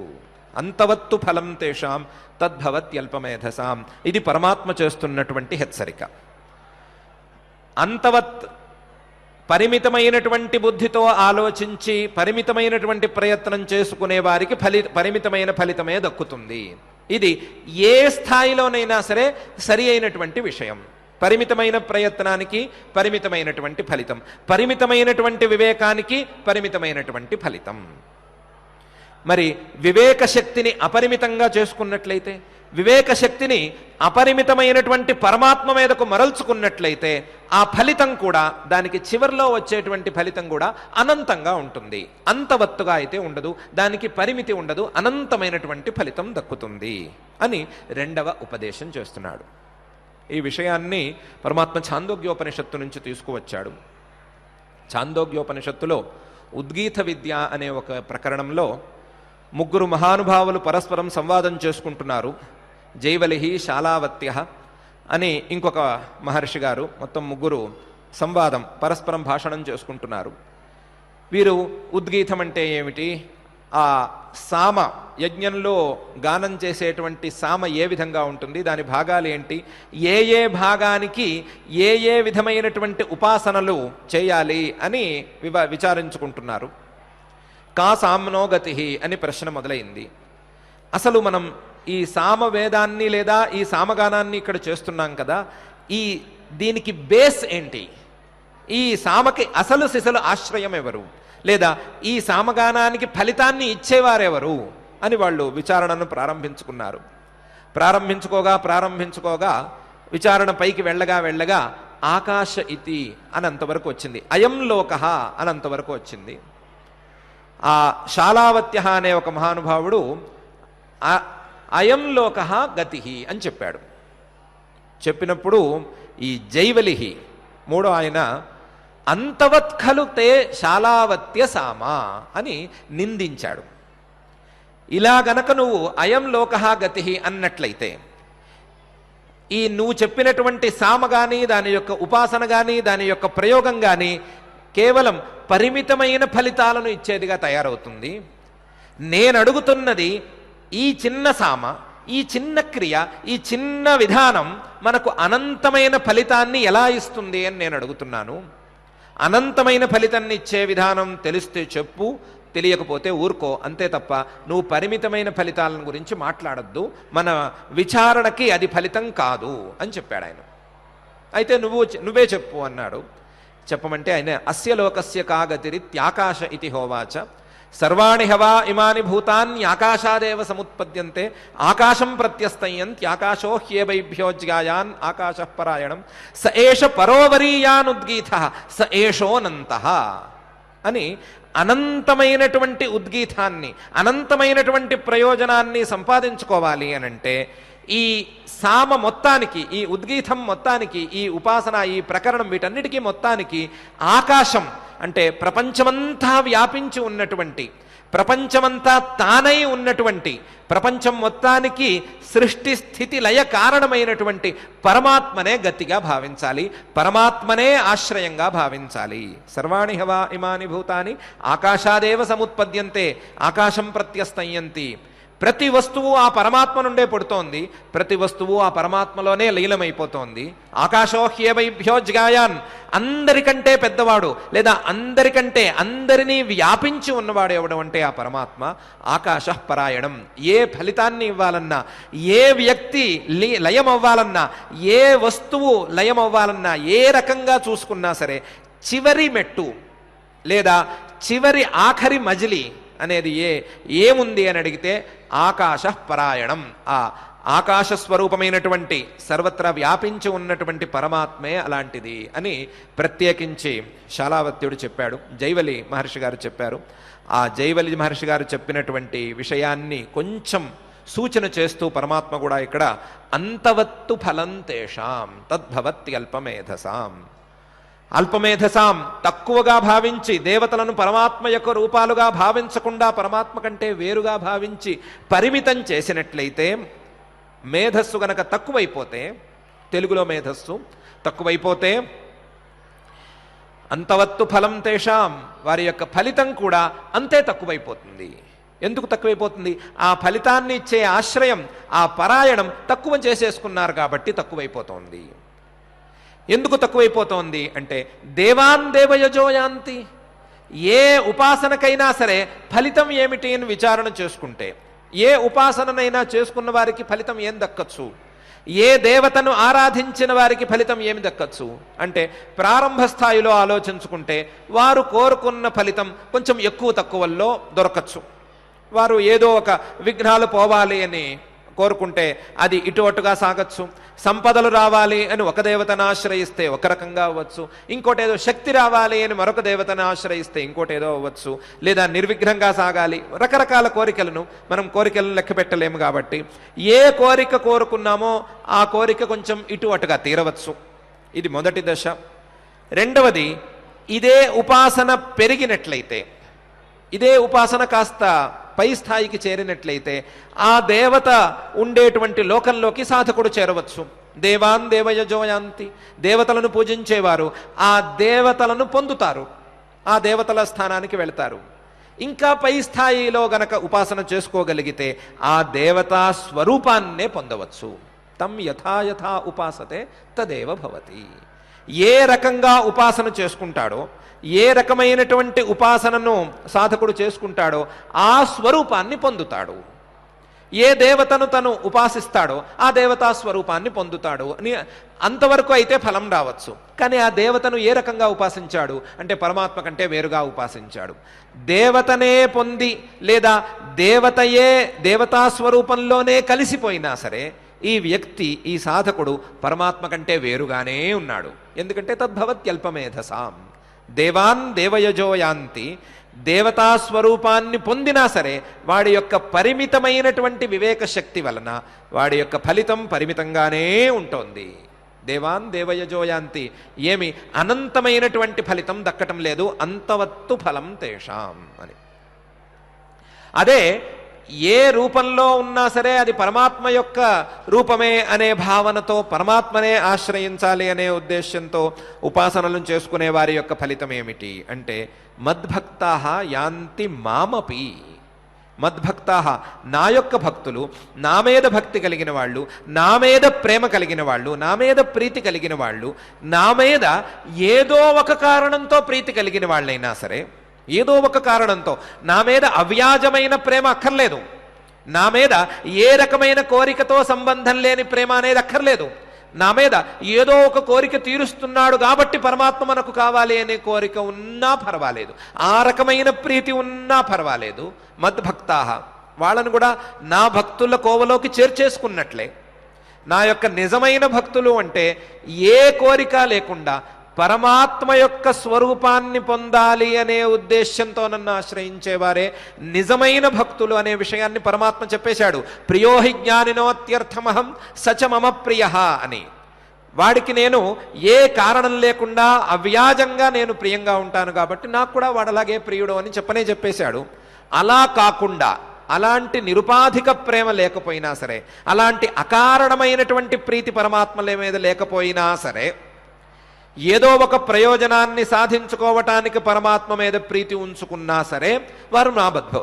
[SPEAKER 1] అంతవత్తు ఫలం తేషాం తద్భవత్యల్పమేధసాం. ఇది పరమాత్మ చేస్తున్నటువంటి హెచ్చరిక. అంతవత్ పరిమితమైనటువంటి బుద్ధితో ఆలోచించి పరిమితమైనటువంటి ప్రయత్నం చేసుకునే వారికి పరిమితమైన ఫలితమే దక్కుతుంది. ఇది ఏ స్థాయిలోనైనా సరే సరి అయినటువంటి విషయం. పరిమితమైన ప్రయత్నానికి పరిమితమైనటువంటి ఫలితం, పరిమితమైనటువంటి వివేకానికి పరిమితమైనటువంటి ఫలితం. మరి వివేక శక్తిని అపరిమితంగా చేసుకున్నట్లయితే, వివేక శక్తిని అపరిమితమైనటువంటి పరమాత్మ మీదకు మరల్చుకున్నట్లయితే ఆ ఫలితం కూడా, దానికి చివరిలో వచ్చేటువంటి ఫలితం కూడా అనంతంగా ఉంటుంది. అంతవత్తుగా అయితే ఉండదు, దానికి పరిమితి ఉండదు, అనంతమైనటువంటి ఫలితం దక్కుతుంది అని రెండవ ఉపదేశం చేస్తున్నాడు. ఈ విషయాన్ని పరమాత్మ ఛాందోగ్యోపనిషత్తు నుంచి తీసుకువచ్చాడు. ఛాందోగ్యోపనిషత్తులో ఉద్గీత విద్య అనే ఒక ప్రకరణంలో ముగ్గురు మహానుభావులు పరస్పరం సంవాదం చేసుకుంటున్నారు. జైవలిహి, శాలావత్య అని ఇంకొక మహర్షి గారు, మొత్తం ముగ్గురు సంవాదం పరస్పరం భాషణం చేసుకుంటున్నారు. వీరు ఉద్గీతం అంటే ఏమిటి, ఆ సామ యజ్ఞంలో గానం చేసేటువంటి సామ ఏ విధంగా ఉంటుంది, దాని భాగాలు ఏంటి, ఏ ఏ భాగానికి ఏ ఏ విధమైనటువంటి ఉపాసనలు చేయాలి అని విచారించుకుంటున్నారు. కా సామ్నో గతి అని ప్రశ్న మొదలైంది. అసలు మనం ఈ సామవేదాన్ని లేదా ఈ సామగానాన్ని ఇక్కడ చేస్తున్నాం కదా, దీనికి బేస్ ఏంటి, ఈ సామకి అసలు సిసలు ఆశ్రయం ఎవరు, లేదా ఈ సామగానానికి ఫలితాన్ని ఇచ్చేవారెవరు అని వాళ్ళు విచారణను ప్రారంభించుకున్నారు. ప్రారంభించుకోగా విచారణ పైకి వెళ్ళగా ఆకాశ ఇతి అని అంతవరకు వచ్చింది, అయం లోకః అని అంతవరకు వచ్చింది. ఆ శాలావత్య అనే ఒక మహానుభావుడు అయం లోకః గతిః అని చెప్పాడు. చెప్పినప్పుడు ఈ జైవలిహి మూడో ఆయన అంతవత్ ఖలు తే శాలావత్య సామ అని నిందించాడు. ఇలా గనక నువ్వు అయం లోకః గతిః అన్నట్లయితే ఈ నువ్వు చెప్పినటువంటి సామ కానీ, దాని యొక్క ఉపాసన కానీ, దాని యొక్క ప్రయోగం కానీ కేవలం పరిమితమైన ఫలితాలను ఇచ్చేదిగా తయారవుతుంది. నేను అడుగుతున్నది ఈ చిన్న సామ, ఈ చిన్న క్రియ, ఈ చిన్న విధానం మనకు అనంతమైన ఫలితాన్ని ఎలా ఇస్తుంది అని నేను అడుగుతున్నాను. అనంతమైన ఫలితాన్ని ఇచ్చే విధానం తెలిస్తే చెప్పు, తెలియకపోతే ఊరుకో, అంతే తప్ప నువ్వు పరిమితమైన ఫలితాలను గురించి మాట్లాడద్దు, మన విచారణకి అది ఫలితం కాదు అని చెప్పాడు ఆయన. అయితే నువ్వే చెప్పు అన్నాడు. చెప్పమంటే ఆయన అస్య లోకస్య కాగతిరిత్యాకాశ ఇతి హోవాచ సర్వాణి హవా ఇమాని భూతాన్యాకాశాదేవ సముత్పద్యంతే ఆకాశం ప్రత్యస్తయంత్యాకాశో హ్యేవైభ్యోజ్గాయాన్ ఆకాశః పరాయణం స ఏష పరోవరీయానుద్గీతః స ఏషోనంతః అని అనంతమైనటువంటి ఉద్గీతాన్ని, అనంతమైనటువంటి ప్రయోజనాన్ని సంపాదించుకోవాలి అనంటే ఈ సామ మొత్తానికి, ఈ ఉద్గీతం మొత్తానికి, ఈ ఉపాసన, ఈ ప్రకరణం, వీటన్నిటికీ మొత్తానికి ఆకాశం అంటే ప్రపంచమంతా వ్యాపించి ఉన్నటువంటి, ప్రపంచమంతా తానై ఉన్నటువంటి, ప్రపంచం మొత్తానికి సృష్టి స్థితి లయ కారణమైనటువంటి పరమాత్మనే గతిగా భావించాలి, పరమాత్మనే ఆశ్రయంగా భావించాలి. సర్వాణి హవా ఇమాని భూతాని ఆకాశాదేవ సముత్పద్యంతే ఆకాశం ప్రత్యస్తయంతి. ప్రతి వస్తువు ఆ పరమాత్మ నుండే పుడుతోంది, ప్రతి వస్తువు ఆ పరమాత్మలోనే లీలమైపోతోంది. ఆకాశో హ్యేవైభ్యోజ్గాయాన్, అందరికంటే పెద్దవాడు లేదా అందరినీ వ్యాపించి ఉన్నవాడు ఎవడు అంటే ఆ పరమాత్మ. ఆకాశః పరాయణం, ఏ ఫలితాన్ని ఇవ్వాలన్నా, ఏ వ్యక్తి లయం అవ్వాలన్నా, ఏ వస్తువు లయం అవ్వాలన్నా, ఏ రకంగా చూసుకున్నా సరే చివరి మెట్టు లేదా చివరి ఆఖరి మజిలీ అనేది ఏముంది అని అడిగితే ఆకాశ పరాయణం, ఆ ఆకాశ స్వరూపమైనటువంటి సర్వత్రా వ్యాపించి ఉన్నటువంటి పరమాత్మే అలాంటిది అని ప్రత్యేకించి శాలావత్యుడు చెప్పాడు. జైవలి మహర్షి గారు చెప్పారు. ఆ జైవలి మహర్షి గారు చెప్పినటువంటి విషయాన్ని కొంచెం సూచన చేస్తూ పరమాత్మ కూడా ఇక్కడ అంతవత్తు ఫలం తేషాం తద్భవత్యల్పమేధసాం, అల్పమేధసాం తక్కువగా భావించి, దేవతలను పరమాత్మ యొక్క రూపాలుగా భావించకుండా పరమాత్మ కంటే వేరుగా భావించి పరిమితం చేసినట్లయితే, మేధస్సు గనక తక్కువైపోతే, తెలుగులో మేధస్సు తక్కువైపోతే అంతవత్తు ఫలం తేషాం, వారి యొక్క ఫలితం కూడా అంతే తక్కువైపోతుంది. ఎందుకు తక్కువైపోతుంది? ఆ ఫలితాన్ని ఇచ్చే ఆశ్రయం, ఆ పరాయణం తక్కువ చేసేసుకున్నారు కాబట్టి తక్కువైపోతోంది. ఎందుకు తక్కువైపోతోంది అంటే దేవాన్ దేవయజోయాంతి, ఏ ఉపాసనకైనా సరే ఫలితం ఏమిటి అని విచారణ చేసుకుంటే, ఏ ఉపాసననైనా చేసుకున్న వారికి ఫలితం ఏం దక్కచ్చు, ఏ దేవతను ఆరాధించిన వారికి ఫలితం ఏమి దక్కచ్చు అంటే ప్రారంభ స్థాయిలో ఆలోచించుకుంటే వారు కోరుకున్న ఫలితం కొంచెం ఎక్కువ తక్కువల్లో దొరకచ్చు. వారు ఏదో ఒక విఘ్నాలు పోవాలి అని కోరుకుంటే అది ఇటు అటుగా సాగచ్చు. సంపదలు రావాలి అని ఒక దేవతను ఆశ్రయిస్తే ఒక రకంగా అవ్వచ్చు, ఇంకోటి ఏదో శక్తి రావాలి అని మరొక దేవతను ఆశ్రయిస్తే ఇంకోటి ఏదో అవ్వచ్చు, లేదా నిర్విఘ్నంగా సాగాలి. రకరకాల కోరికలను మనం కోరికలను లెక్క పెట్టలేము కాబట్టి ఏ కోరిక కోరుకున్నామో ఆ కోరిక కొంచెం ఇటు అటుగా తీరవచ్చు. ఇది మొదటి దశ. రెండవది, ఇదే ఉపాసన పెరిగినట్లయితే, ఇదే ఉపాసన కాస్త పై స్థాయికి చేరినట్లయితే ఆ దేవత ఉండేటువంటి లోకంలోకి సాధకుడు చేరవచ్చు. దేవాన్ దేవయజోయాంతి, దేవతలను పూజించేవారు ఆ దేవతలను పొందుతారు, ఆ దేవతల స్థానానికి వెళతారు. ఇంకా పై స్థాయిలో గనక ఉపాసన చేసుకోగలిగితే ఆ దేవతా స్వరూపాన్నే పొందవచ్చు. తం యథా ఉపాసతే తదేవ భవతి. ఏ రకంగా ఉపాసన చేసుకుంటాడో, ఏ రకమైనటువంటి ఉపాసనను సాధకుడు చేసుకుంటాడో ఆ స్వరూపాన్ని పొందుతాడు. ఏ దేవతను తను ఉపాసిస్తాడో ఆ దేవతా స్వరూపాన్ని పొందుతాడు అని అంతవరకు అయితే ఫలం రావచ్చు. కానీ ఆ దేవతను ఏ రకంగా ఉపాసించాడు అంటే పరమాత్మ కంటే వేరుగా ఉపాసించాడు. దేవతనే పొంది లేదా దేవతయే దేవతా స్వరూపంలోనే కలిసిపోయినా సరే ఈ వ్యక్తి, ఈ సాధకుడు పరమాత్మ కంటే వేరుగానే ఉన్నాడు. ఎందుకంటే తద్భవత్యల్పమేధసాం. దేవాన్ దేవయజోయాంతి, దేవతా స్వరూపాన్ని పొందినా సరే వాడి యొక్క పరిమితమైనటువంటి వివేక శక్తి వలన వాడి యొక్క ఫలితం పరిమితంగానే ఉంటుంది. దేవాన్ దేవయజోయాంతి, ఏమి అనంతమైనటువంటి ఫలితం దక్కటం లేదు. అంతవత్తు ఫలం తేషాం అని. అదే ఏ రూపంలో ఉన్నా సరే అది పరమాత్మ యొక్క రూపమే అనే భావనతో, పరమాత్మనే ఆశ్రయించాలి అనే ఉద్దేశంతో ఉపాసనలను చేసుకునే వారి యొక్క ఫలితం ఏమిటి అంటే మద్భక్తాః యాంతి మామపి. మద్భక్తాః, నా యొక్క భక్తులు, నా మీద భక్తి కలిగిన వాళ్ళు, నా మీద ప్రేమ కలిగిన వాళ్ళు, నా మీద ప్రీతి కలిగిన వాళ్ళు, నా మీద ఏదో ఒక కారణంతో ప్రీతి కలిగిన వాళ్ళైనా సరే, ఏదో ఒక కారణంతో, నా మీద అవ్యాజమైన ప్రేమ అక్కర్లేదు, నా మీద ఏ రకమైన కోరికతో సంబంధం లేని ప్రేమ అనేది అక్కర్లేదు, నా మీద ఏదో ఒక కోరిక తీరుస్తున్నాడు కాబట్టి పరమాత్మ మనకు కావాలి అనే కోరిక ఉన్నా పర్వాలేదు, ఆ రకమైన ప్రీతి ఉన్నా పర్వాలేదు. మద్భక్తాః, వాళ్ళను కూడా నా భక్తుల కోవలోకి చేర్చేసుకున్నట్లే. నా యొక్క నిజమైన భక్తులు అంటే ఏ కోరిక లేకుండా పరమాత్మ యొక్క స్వరూపాన్ని పొందాలి అనే ఉద్దేశంతో నన్ను ఆశ్రయించేవారే నిజమైన భక్తులు అనే విషయాన్ని పరమాత్మ చెప్పేశాడు. ప్రియోహి జ్ఞానినోత్యర్థమహం సచ మమ ప్రియ అని. వాడికి నేను ఏ కారణం లేకుండా అవ్యాజంగా నేను ప్రియంగా ఉంటాను కాబట్టి నాకు కూడా వాడలాగే ప్రియుడు అని చెప్పేశాడు. అలా కాకుండా, అలాంటి నిరుపాధిక ప్రేమ లేకపోయినా సరే, అలాంటి అకారణమైనటువంటి ప్రీతి పరమాత్మల మీద లేకపోయినా సరే, ఏదో ఒక ప్రయోజనాన్ని సాధించుకోవటానికి పరమాత్మ మీద ప్రీతి ఉంచుకున్నా సరే వారు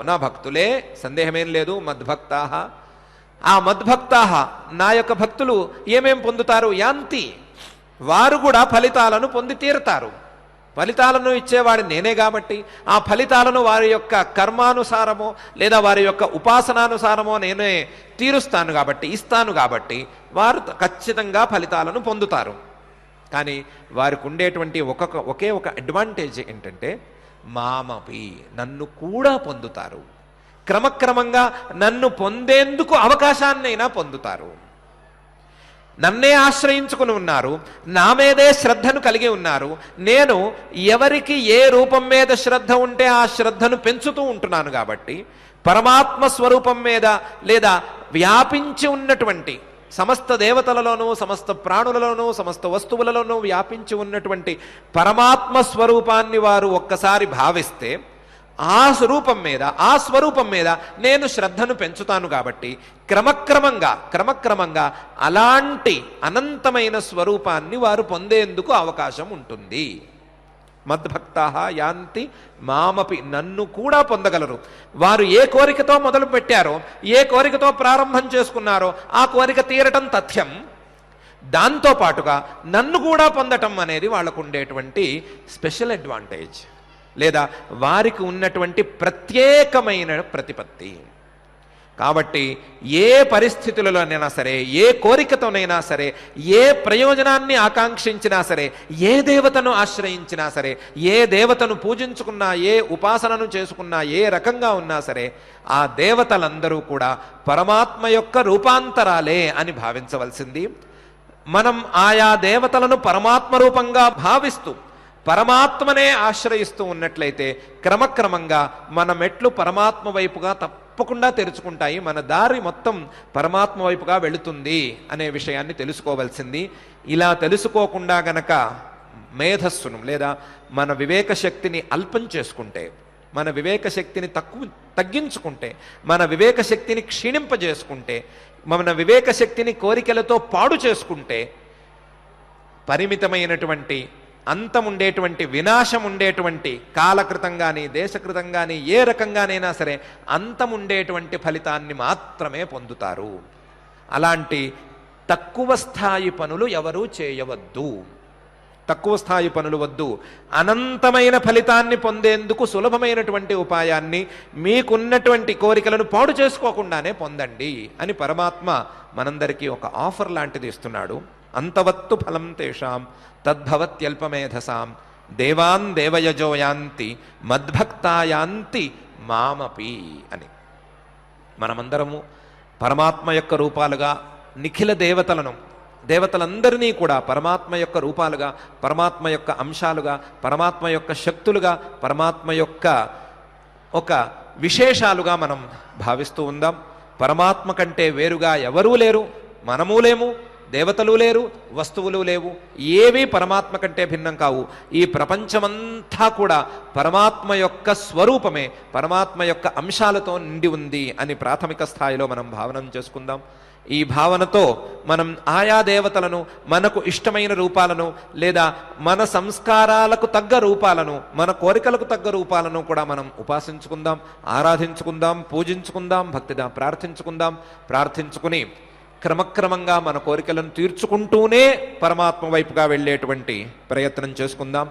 [SPEAKER 1] నా భక్తులే, సందేహమేం లేదు. మద్భక్తాః, ఆ మద్భక్తాః నా యొక్క భక్తులు ఏమేం పొందుతారు? యాంతి, వారు కూడా ఫలితాలను పొంది తీరుతారు. ఫలితాలను ఇచ్చేవాడు నేనే కాబట్టి ఆ ఫలితాలను వారి యొక్క కర్మానుసారమో లేదా వారి యొక్క ఉపాసనానుసారమో నేనే తీరుస్తాను కాబట్టి, ఇస్తాను కాబట్టి వారు ఖచ్చితంగా ఫలితాలను పొందుతారు. కానీ వారికి ఉండేటువంటి ఒకే ఒక అడ్వాంటేజ్ ఏంటంటే మామపి, నన్ను కూడా పొందుతారు. క్రమక్రమంగా నన్ను పొందేందుకు అవకాశాన్నైనా పొందుతారు. నన్నే ఆశ్రయించుకుని ఉన్నారు, నా మీదే శ్రద్ధను కలిగి ఉన్నారు. నేను ఎవరికి ఏ రూపం మీద శ్రద్ధ ఉంటే ఆ శ్రద్ధను పెంచుతూ ఉంటున్నాను కాబట్టి పరమాత్మ స్వరూపం మీద లేదా వ్యాపించి ఉన్నటువంటి సమస్త దేవతలలోనూ, సమస్త ప్రాణులలోనూ, సమస్త వస్తువులలోనూ వ్యాపించి ఉన్నటువంటి పరమాత్మ స్వరూపాన్ని వారు ఒక్కసారి భావిస్తే ఆ స్వరూపం మీద నేను శ్రద్ధను పెంచుతాను కాబట్టి క్రమక్రమంగా అలాంటి అనంతమైన స్వరూపాన్ని వారు పొందేందుకు అవకాశం ఉంటుంది. మద్భక్తాః యాంతి మామపి, నన్ను కూడా పొందగలరు. వారు ఏ కోరికతో మొదలు పెట్టారో, ఏ కోరికతో ప్రారంభం చేసుకున్నారో ఆ కోరిక తీరటం తథ్యం. దాంతో పాటుగా నన్ను కూడా పొందటం అనేది వాళ్ళకు ఉండేటువంటి స్పెషల్ అడ్వాంటేజ్ లేదా వారికి ఉన్నటువంటి ప్రత్యేకమైన ప్రతిపత్తి. కాబట్టి ఏ పరిస్థితులలోనైనా సరే, ఏ కోరికతోనైనా సరే, ఏ ప్రయోజనాన్ని ఆకాంక్షించినా సరే, ఏ దేవతను ఆశ్రయించినా సరే, ఏ దేవతను పూజించుకున్నా, ఏ ఉపాసనను చేసుకున్నా, ఏ రకంగా ఉన్నా సరే, ఆ దేవతలందరూ కూడా పరమాత్మ యొక్క రూపాంతరాలే అని భావించవలసింది. మనం ఆయా దేవతలను పరమాత్మ రూపంగా భావిస్తూ పరమాత్మనే ఆశ్రయిస్తూ ఉన్నట్లయితే క్రమక్రమంగా మన మెట్లు పరమాత్మ వైపుగా తప్పకుండా తెరుచుకుంటాయి, మన దారి మొత్తం పరమాత్మ వైపుగా వెళుతుంది అనే విషయాన్ని తెలుసుకోవాల్సింది. ఇలా తెలుసుకోకుండా గనక మేధస్సును లేదా మన వివేక శక్తిని అల్పం చేసుకుంటే, మన వివేక శక్తిని తగ్గించుకుంటే, మన వివేక శక్తిని క్షీణింపజేసుకుంటే, మన వివేక శక్తిని కోరికలతో పాడు చేసుకుంటే పరిమితమైనటువంటి అంతముండేటువంటి వినాశం ఉండేటువంటి కాలకృతం కానీ దేశకృతం కానీ ఏ రకంగానైనా సరే అంతముండేటువంటి ఫలితాన్ని మాత్రమే పొందుతారు. అలాంటి తక్కువ స్థాయి పనులు ఎవరూ చేయవద్దు. తక్కువ స్థాయి పనులు వద్దు. అనంతమైన ఫలితాన్ని పొందేందుకు సులభమైనటువంటి ఉపాయాన్ని మీకున్నటువంటి కోరికలను పాడు చేసుకోకుండానే పొందండి అని పరమాత్మ మనందరికీ ఒక ఆఫర్ లాంటిది ఇస్తున్నాడు. అంతవత్తు ఫలం తేషాం తద్భవత్యల్పమేధసాం దేవాన్ దేవయజోయాంతి మద్భక్తాయాంతి మామపి అని. మనమందరము పరమాత్మ యొక్క రూపాలుగా నిఖిల దేవతలందరినీ కూడా పరమాత్మ యొక్క రూపాలుగా, పరమాత్మ యొక్క అంశాలుగా, పరమాత్మ యొక్క శక్తులుగా, పరమాత్మ యొక్క ఒక విశేషాలుగా మనం భావిస్తూ ఉందాం. పరమాత్మ కంటే వేరుగా ఎవరూ లేరు, మనమూ లేము, దేవతలు లేరు, వస్తువులు లేవు, ఏవీ పరమాత్మ కంటే భిన్నం కావు. ఈ ప్రపంచమంతా కూడా పరమాత్మ యొక్క స్వరూపమే, పరమాత్మ యొక్క అంశాలతో నిండి ఉంది అని ప్రాథమిక స్థాయిలో మనం భావన చేసుకుందాం. ఈ భావనతో మనం ఆయా దేవతలను, మనకు ఇష్టమైన రూపాలను లేదా మన సంస్కారాలకు తగ్గ రూపాలను, మన కోరికలకు తగ్గ రూపాలను కూడా మనం ఉపాసించుకుందాం, ఆరాధించుకుందాం, పూజించుకుందాం, భక్తిగా ప్రార్థించుకుని క్రమక్రమంగా మన కోరికలను తీర్చుకుంటూనే పరమాత్మ వైపుగా వెళ్ళేటువంటి ప్రయత్నం చేసుకుందాం.